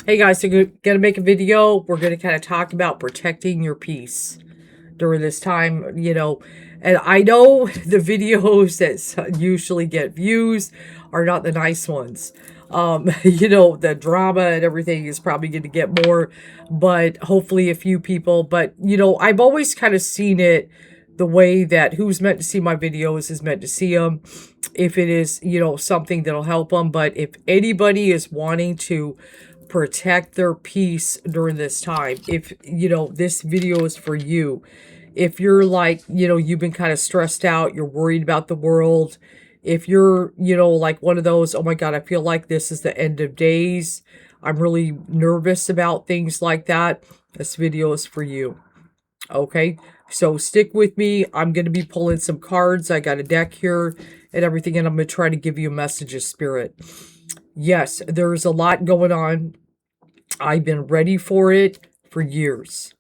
Hey guys, so gonna make a video. We're gonna kind of talk about protecting your peace during this time, And I know the videos that usually get views are not the nice ones. The drama and everything is probably going to get more, but hopefully a few people. But I've always kind of seen it the way that who's meant to see my videos is meant to see them. If it is, something that'll help them. But if anybody is wanting to protect their peace during this time, if this video is for you. If you're like, you've been kind of stressed out, you're worried about the world, if you're, like one of those, oh my God, I feel like this is the end of days, I'm really nervous about things like that, this video is for you. Okay, so stick with me. I'm going to be pulling some cards. I got a deck here and everything, and I'm going to try to give you a message of spirit. Yes, there's a lot going on. I've been ready for it for years,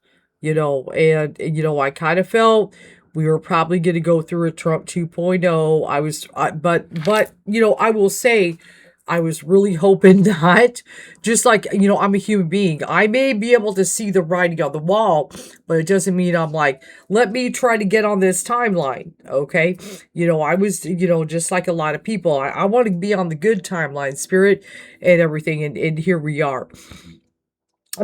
and I kind of felt we were probably going to go through a Trump 2.0. But I will say I was really hoping not. Just like, I'm a human being. I may be able to see the writing on the wall, but it doesn't mean I'm like, let me try to get on this timeline. Okay. I was, just like a lot of people. I want to be on the good timeline, spirit and everything. And here we are.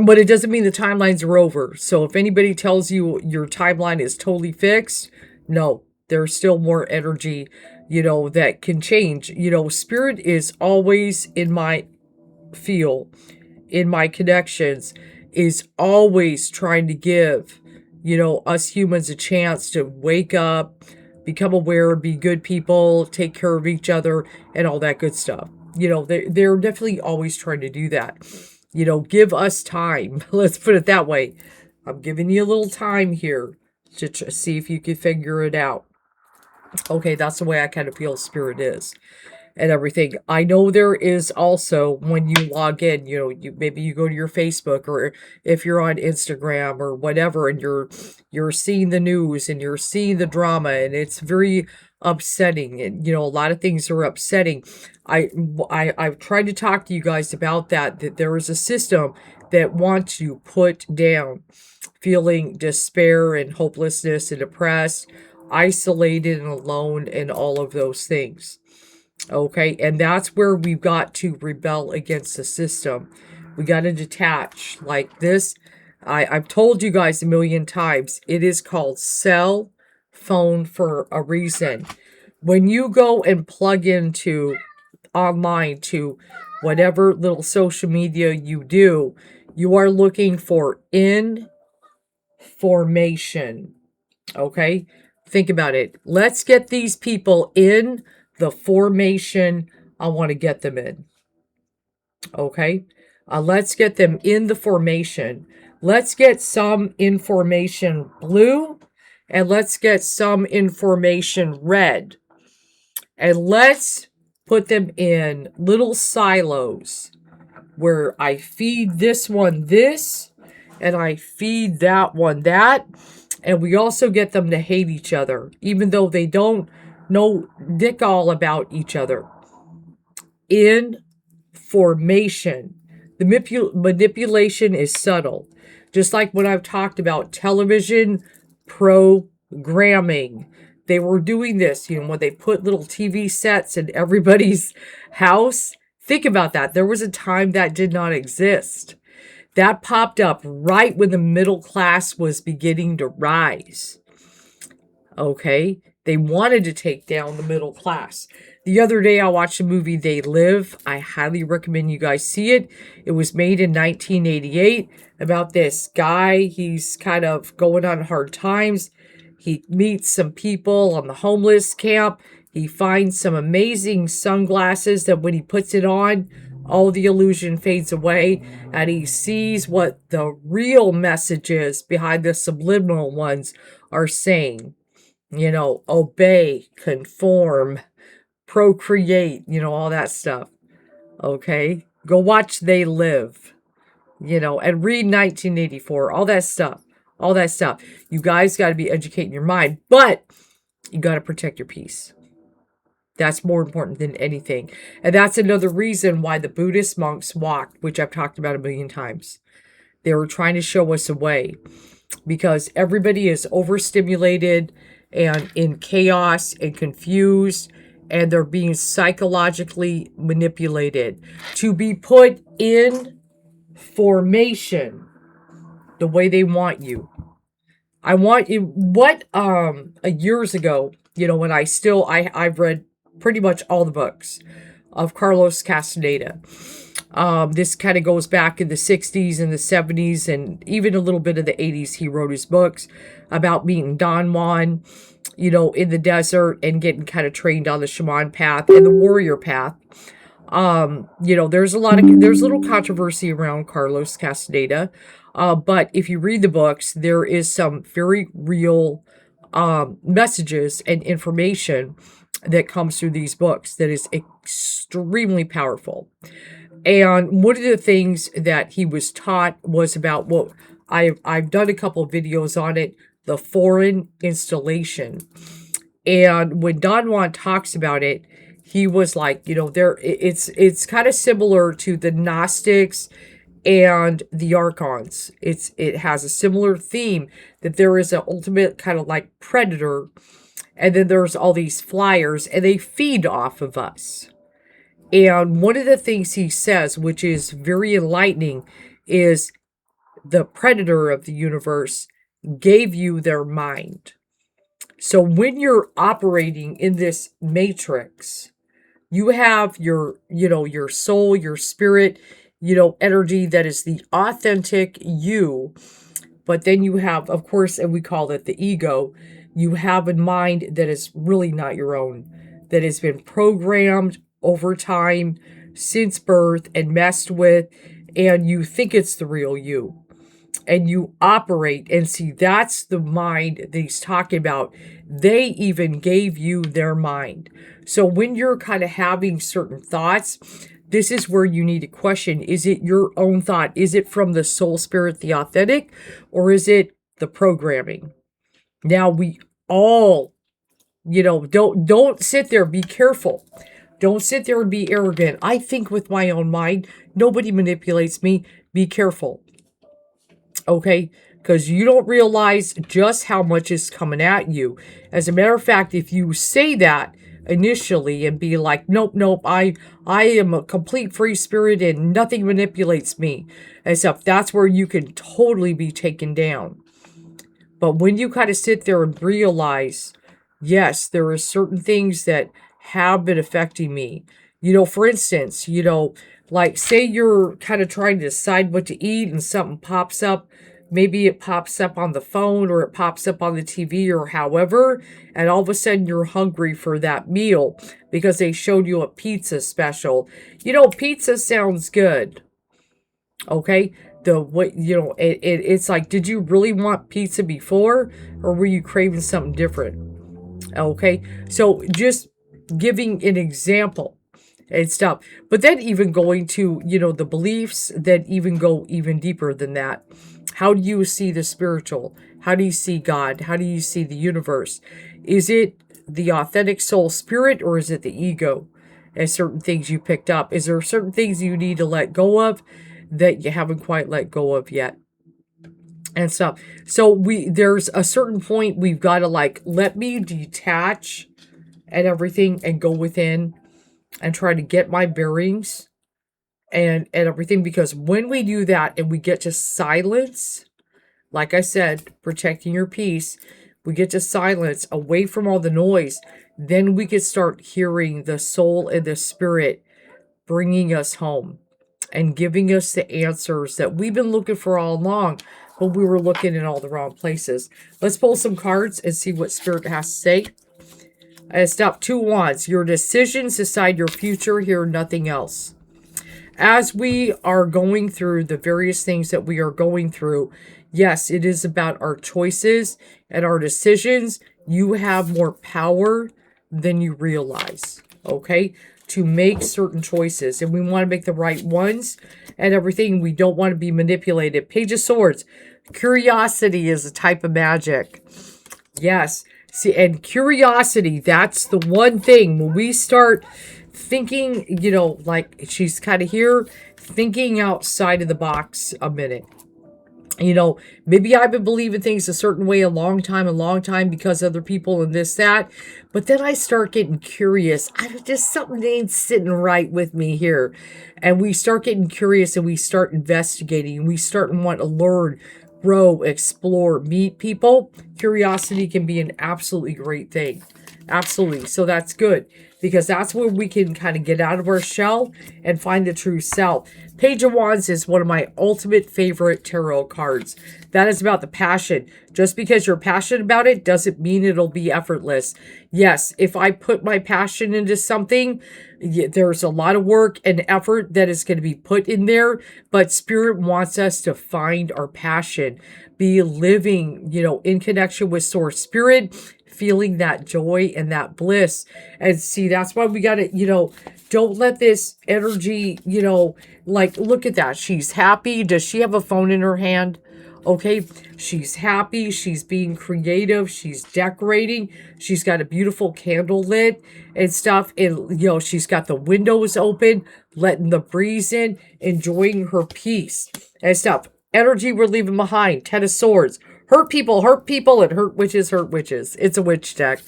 But it doesn't mean the timelines are over. So if anybody tells you your timeline is totally fixed, no, there's still more energy, that can change. Spirit is always in my field, in my connections, is always trying to give, us humans a chance to wake up, become aware, be good people, take care of each other, and all that good stuff. They're definitely always trying to do that. Give us time. Let's put it that way. I'm giving you a little time here to see if you can figure it out. Okay, that's the way I kind of feel spirit is and everything. I know there is also when you log in, you go to your Facebook, or if you're on Instagram or whatever, and you're seeing the news and you're seeing the drama, and it's very upsetting, and a lot of things are upsetting. I've tried to talk to you guys about that there is a system that wants you put down, feeling despair and hopelessness and depressed, isolated and alone, and all of those things. Okay, and that's where we've got to rebel against the system. We got to detach like this. I've told you guys a million times, it is called cell phone for a reason. When you go and plug into online to whatever little social media you do, you are looking for information. Okay, think about it. Let's get these people in the formation I want to get them in. Okay, let's get them in the formation. Let's get some information blue, and let's get some information red, and let's put them in little silos where I feed this one this, and I feed that one that, and we also get them to hate each other, even though they don't know dick all about each other. Information. The manipulation is subtle. Just like when I've talked about television programming. They were doing this, when they put little TV sets in everybody's house. Think about that. There was a time that did not exist. That popped up right when the middle class was beginning to rise. Okay? They wanted to take down the middle class. The other day, I watched the movie They Live. I highly recommend you guys see it. It was made in 1988 about this guy. He's kind of going on hard times. He meets some people on the homeless camp. He finds some amazing sunglasses that when he puts it on, all the illusion fades away, and he sees what the real messages behind the subliminal ones are saying. Obey, conform, procreate, all that stuff. Okay? Go watch They Live, and read 1984, all that stuff. All that stuff. You guys got to be educating your mind, but you got to protect your peace. That's more important than anything. And that's another reason why the Buddhist monks walked, which I've talked about a million times. They were trying to show us a way, because everybody is overstimulated and in chaos and confused, and they're being psychologically manipulated to be put in formation the way they want you. I want you, what years ago, when I've read pretty much all the books of Carlos Castaneda. This kind of goes back in the 60s and the 70s and even a little bit of the 80s. He wrote his books about meeting Don Juan, in the desert, and getting kind of trained on the shaman path and the warrior path. There's a little controversy around Carlos Castaneda. But if you read the books, there is some very real messages and information that comes through these books that is extremely powerful. And one of the things that he was taught was about what I've done a couple of videos on it, the foreign installation. And when Don Juan talks about it, he was like, it's kind of similar to the Gnostics and the Archons. It has a similar theme, that there is an ultimate kind of like predator, and then there's all these flyers, and they feed off of us. And one of the things he says, which is very enlightening, is the predator of the universe gave you their mind. So when you're operating in this matrix, you have your soul, your spirit, energy that is the authentic you. But then you have, of course, and we call it the ego, you have a mind that is really not your own, that has been programmed over time since birth and messed with, and you think it's the real you. And you operate, and see, that's the mind that he's talking about. They even gave you their mind. So when you're kind of having certain thoughts, this is where you need to question, is it your own thought? Is it from the soul spirit, the authentic, or is it the programming? Now we all, don't sit there, be careful. Don't sit there and be arrogant. I think with my own mind. Nobody manipulates me. Be careful. Okay? Because you don't realize just how much is coming at you. As a matter of fact, if you say that initially and be like, nope, I am a complete free spirit and nothing manipulates me and stuff, that's where you can totally be taken down. But when you kind of sit there and realize, yes, there are certain things that have been affecting me. For instance, like say you're kind of trying to decide what to eat and something pops up. Maybe it pops up on the phone or it pops up on the TV or however, and all of a sudden you're hungry for that meal because they showed you a pizza special. Pizza sounds good. Okay? It's like, did you really want pizza before, or were you craving something different? Okay? So just giving an example and stuff. But then even going to, the beliefs that even go even deeper than that. How do you see the spiritual? How do you see God? How do you see the universe? Is it the authentic soul spirit, or is it the ego? And certain things you picked up. Is there certain things you need to let go of that you haven't quite let go of yet? And stuff. So there's a certain point we've got to let me detach and everything and go within and try to get my bearings and everything, because when we do that and we get to silence, like I said, protecting your peace, we get to silence away from all the noise, then we can start hearing the soul and the spirit bringing us home and giving us the answers that we've been looking for all along, but we were looking in all the wrong places. Let's pull some cards and see what spirit has to say. Step 2 Wands. Your decisions decide your future. Here, nothing else. As we are going through the various things that we are going through, yes, it is about our choices and our decisions. You have more power than you realize, okay, to make certain choices. And we want to make the right ones and everything. We don't want to be manipulated. Page of Swords. Curiosity is a type of magic. Yes. See, and curiosity, that's the one thing. When we start thinking, like she's kind of here, thinking outside of the box a minute. Maybe I've been believing things a certain way a long time because other people and this, that. But then I start getting curious. Just something ain't sitting right with me here. And we start getting curious and we start investigating and we start and want to learn, grow, explore, meet people. Curiosity can be an absolutely great thing. Absolutely. So that's good because that's where we can kind of get out of our shell and find the true self. Page of Wands is one of my ultimate favorite tarot cards. That is about the passion. Just because you're passionate about it doesn't mean it'll be effortless. Yes, if I put my passion into something, there's a lot of work and effort that is going to be put in there, but Spirit wants us to find our passion, be living, in connection with Source Spirit, feeling that joy and that bliss. And see, that's why we got to, don't let this energy, like, look at that. She's happy. Does she have a phone in her hand? Okay. She's happy. She's being creative. She's decorating. She's got a beautiful candle lit and stuff. And, she's got the windows open, letting the breeze in, enjoying her peace and stuff. Energy we're leaving behind. Ten of Swords. Hurt people, and hurt witches, hurt witches. It's a witch deck.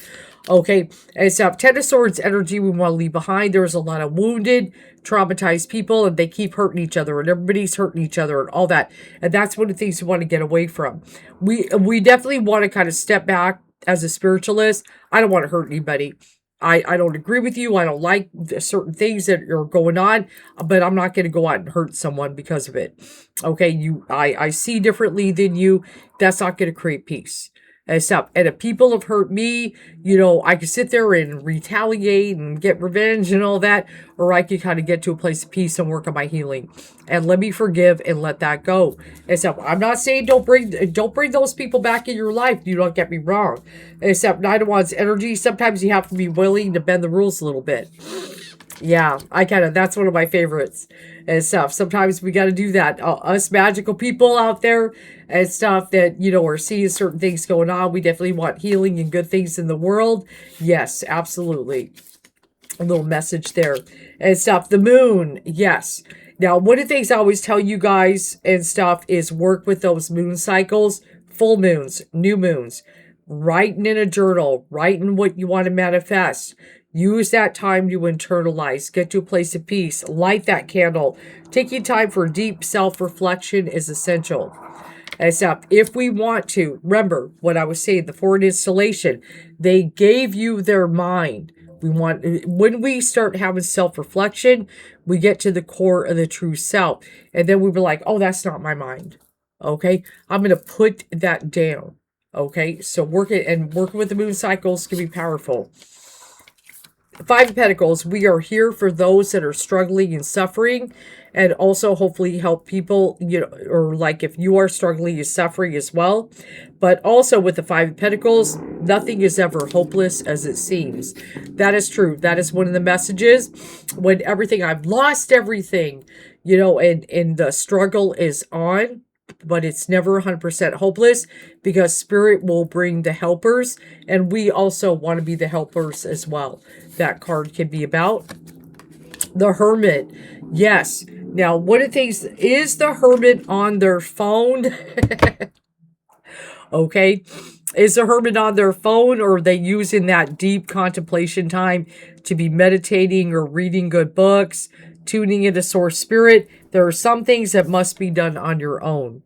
Okay, and so Ten of Swords energy we want to leave behind. There's a lot of wounded, traumatized people, and they keep hurting each other, and everybody's hurting each other, and all that. And that's one of the things we want to get away from. We definitely want to kind of step back as a spiritualist. I don't want to hurt anybody. I don't agree with you. I don't like certain things that are going on, but I'm not going to go out and hurt someone because of it. Okay, I see differently than you. That's not going to create peace. And if people have hurt me, I could sit there and retaliate and get revenge and all that, or I could kind of get to a place of peace and work on my healing and let me forgive and let that go. And so I'm not saying don't bring those people back in your life. You don't get me wrong. Except Nine of Wands energy, sometimes you have to be willing to bend the rules a little bit. Yeah, that's one of my favorites and stuff. Sometimes we got to do that. Us magical people out there and stuff that, are seeing certain things going on. We definitely want healing and good things in the world. Yes, absolutely. A little message there and stuff. The moon. Yes. Now, one of the things I always tell you guys and stuff is work with those moon cycles, full moons, new moons, writing in a journal, writing what you want to manifest. Use that time to internalize, get to a place of peace, light that candle. Taking time for deep self-reflection is essential. Except if we want to, remember what I was saying, the forward installation, they gave you their mind. When we start having self-reflection, we get to the core of the true self. And then we were like, oh, that's not my mind. Okay, I'm going to put that down. Okay, so working with the moon cycles can be powerful. Five of Pentacles, we are here for those that are struggling and suffering, and also hopefully help people, or like if you are struggling and suffering as well. But also with the Five of Pentacles, nothing is ever hopeless as it seems. That is true. That is one of the messages. When I've lost everything, and the struggle is on, but it's never 100% hopeless because Spirit will bring the helpers, and we also want to be the helpers as well. That card can be about the Hermit. Yes. Now, one of the things is the Hermit on their phone. Okay. Is the Hermit on their phone, or are they using that deep contemplation time to be meditating or reading good books, tuning into Source Spirit? There are some things that must be done on your own.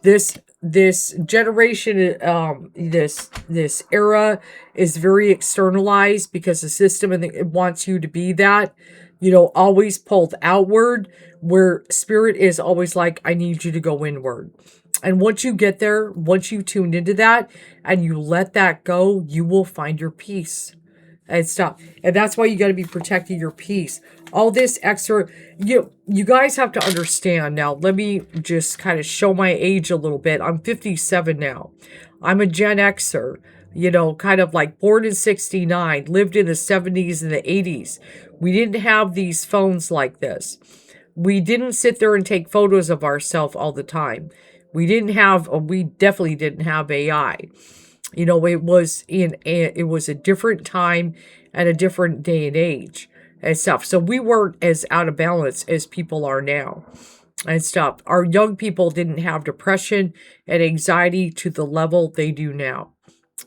This generation, this era is very externalized because the system it wants you to be that, always pulled outward, where Spirit is always like, I need you to go inward. And once you get there, once you tune into that and you let that go, you will find your peace and stuff. And that's why you got to be protecting your peace. All this extra, you guys have to understand. Now, let me just kind of show my age a little bit. I'm 57 now. I'm a Gen Xer, kind of like born in 69, lived in the 70s and the 80s. We didn't have these phones like this. We didn't sit there and take photos of ourselves all the time. We definitely didn't have AI. It was a different time and a different day and age and stuff. So we weren't as out of balance as people are now and stuff. Our young people didn't have depression and anxiety to the level they do now.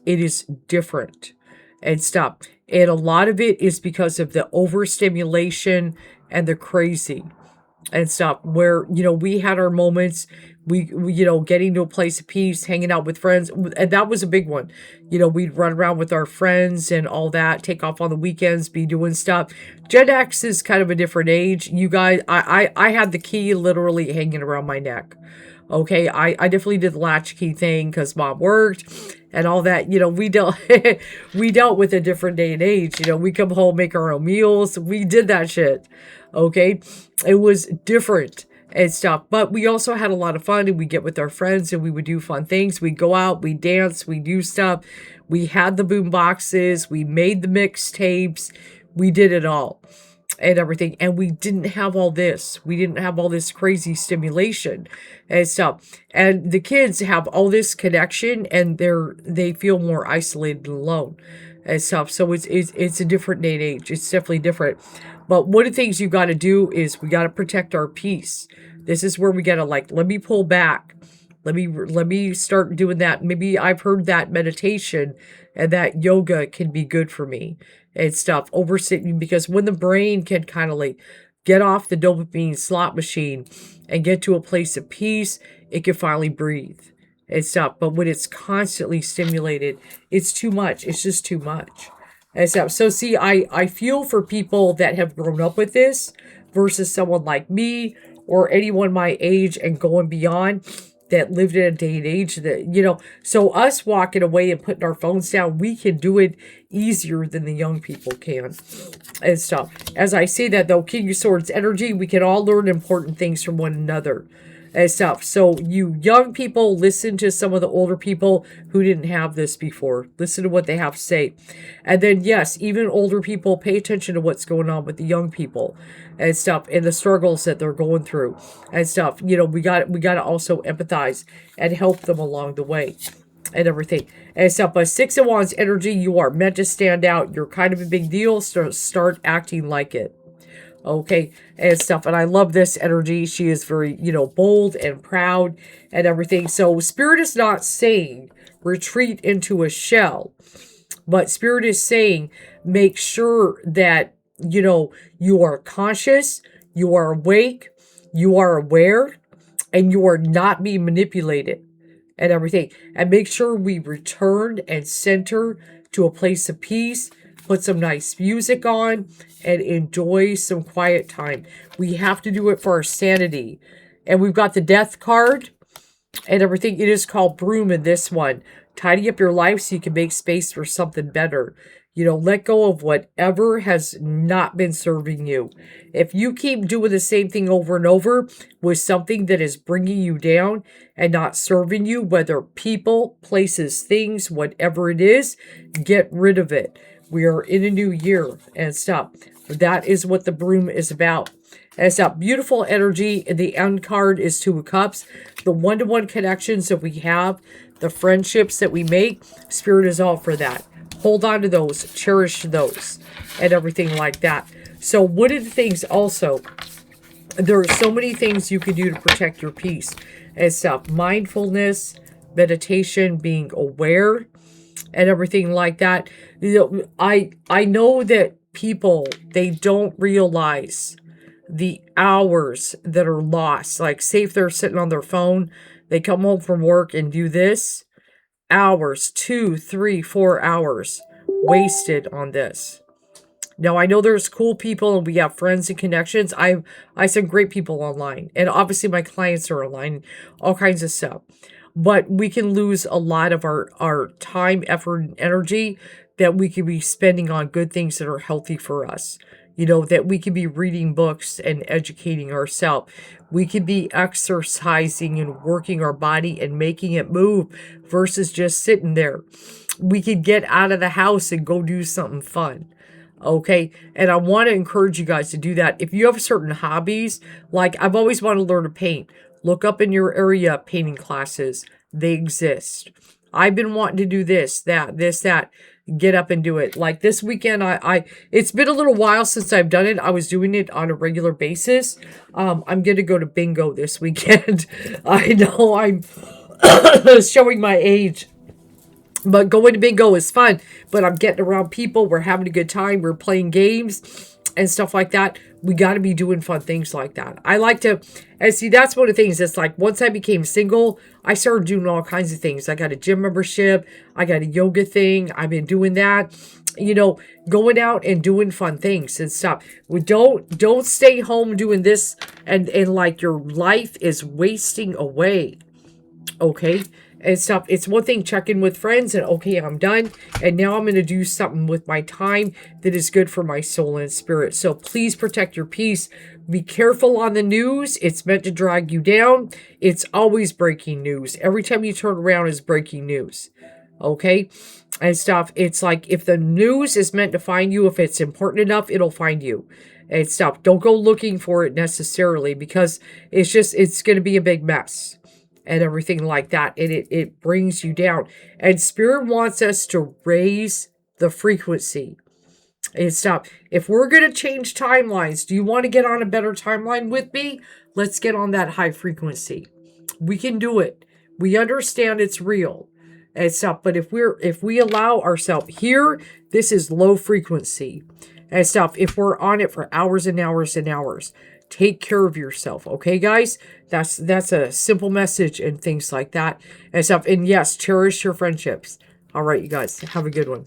It is different and stuff. And a lot of it is because of the overstimulation and the crazy and stuff where we had our moments. We getting to a place of peace, hanging out with friends, and that was a big one. We'd run around with our friends and all that, take off on the weekends, be doing stuff. Gen X is kind of a different age. You guys, I had the key literally hanging around my neck. Okay, I definitely did the latchkey thing because mom worked and all that. We dealt we dealt with a different day and age. We come home, make our own meals. We did that shit. Okay, it was different and stuff, but we also had a lot of fun, and we get with our friends and we would do fun things. We go out, we dance, we do stuff. We had the boom boxes, we made the mixtapes, we did it all and everything. And we didn't have all this. We didn't have all this crazy stimulation and stuff. And the kids have all this connection, and they feel more isolated and alone and stuff. So it's a different day and age. It's definitely different. But one of the things you got to do is we got to protect our peace. This is where we got to let me pull back. Let me start doing that. Maybe I've heard that meditation and that yoga can be good for me and stuff. Oversitting, because when the brain can kind of get off the dopamine slot machine and get to a place of peace, it can finally breathe and stuff. But when it's constantly stimulated, it's too much. It's just too much and stuff. So see, I feel for people that have grown up with this versus someone like me or anyone my age and going beyond that lived in a day and age that, so us walking away and putting our phones down, we can do it easier than the young people can and stuff. As I say that though, King of Swords energy, we can all learn important things from one another and stuff. So you young people, listen to some of the older people who didn't have this before. Listen to what they have to say. And then yes, even older people, pay attention to what's going on with the young people and stuff and the struggles that they're going through and stuff. We got to also empathize and help them along the way and everything and stuff. But Six of Wands energy, you are meant to stand out. You're kind of a big deal. Start acting like it. Okay, and stuff. And I love this energy. She is very, bold and proud and everything. So Spirit is not saying retreat into a shell, but Spirit is saying make sure that, you are conscious, you are awake, you are aware, and you are not being manipulated and everything. And make sure we return and center to a place of peace. Put some nice music on and enjoy some quiet time. We have to do it for our sanity. And we've got the Death card and everything. It is called Broom in this one. Tidy up your life so you can make space for something better. Let go of whatever has not been serving you. If you keep doing the same thing over and over with something that is bringing you down and not serving you, whether people, places, things, whatever it is, get rid of it. We are in a new year and stuff. That is what the Broom is about. And it's that beautiful energy. The end card is Two of Cups. The one-to-one connections that we have, the friendships that we make, Spirit is all for that. Hold on to those, cherish those, and everything like that. So one of the things also, there are so many things you can do to protect your peace and stuff. Mindfulness, meditation, being aware, and everything like that. I know that people, they don't realize the hours that are lost. Like, say if they're sitting on their phone, they come home from work and do this. Hours, 2, 3, 4 hours wasted on this. Now, I know there's cool people and we have friends and connections. I send great people online. And obviously my clients are online, all kinds of stuff. But we can lose a lot of our time, effort, and energy that we could be spending on good things that are healthy for us. That we could be reading books and educating ourselves. We could be exercising and working our body and making it move versus just sitting there. We could get out of the house and go do something fun. Okay. And I want to encourage you guys to do that. If you have certain hobbies, like I've always wanted to learn to paint, look up in your area painting classes. They exist. I've been wanting to do this, that. Get up and do it. Like this weekend, it's been a little while since I've done it. I was doing it on a regular basis. I'm gonna go to bingo this weekend. I know I'm showing my age. But going to bingo is fun. But I'm getting around people. We're having a good time. We're playing games and stuff like that. We got to be doing fun things like that. I like to, and see, that's one of the things. It's like once I became single, I started doing all kinds of things. I got a gym membership. I got a yoga thing. I've been doing that. You know, going out and doing fun things and stuff. We don't stay home doing this and like your life is wasting away. Okay, and stuff. It's one thing checking with friends and okay, I'm done, and now I'm going to do something with my time that is good for my soul and spirit. So please protect your peace. Be careful on the news. It's meant to drag you down. It's always breaking news. Every time you turn around is breaking news. Okay, and stuff. It's like if the news is meant to find you, if it's important enough, it'll find you. And stuff. Don't go looking for it necessarily, because it's going to be a big mess and everything like that. And it brings you down. And Spirit wants us to raise the frequency. And stop. If we're going to change timelines, do you want to get on a better timeline with me? Let's get on that high frequency. We can do it. We understand it's real and stuff. But if we allow ourselves here, this is low frequency and stuff. If we're on it for hours and hours and hours, take care of yourself. Okay, guys? That's a simple message and things like that and stuff. And yes, cherish your friendships. All right, you guys, have a good one.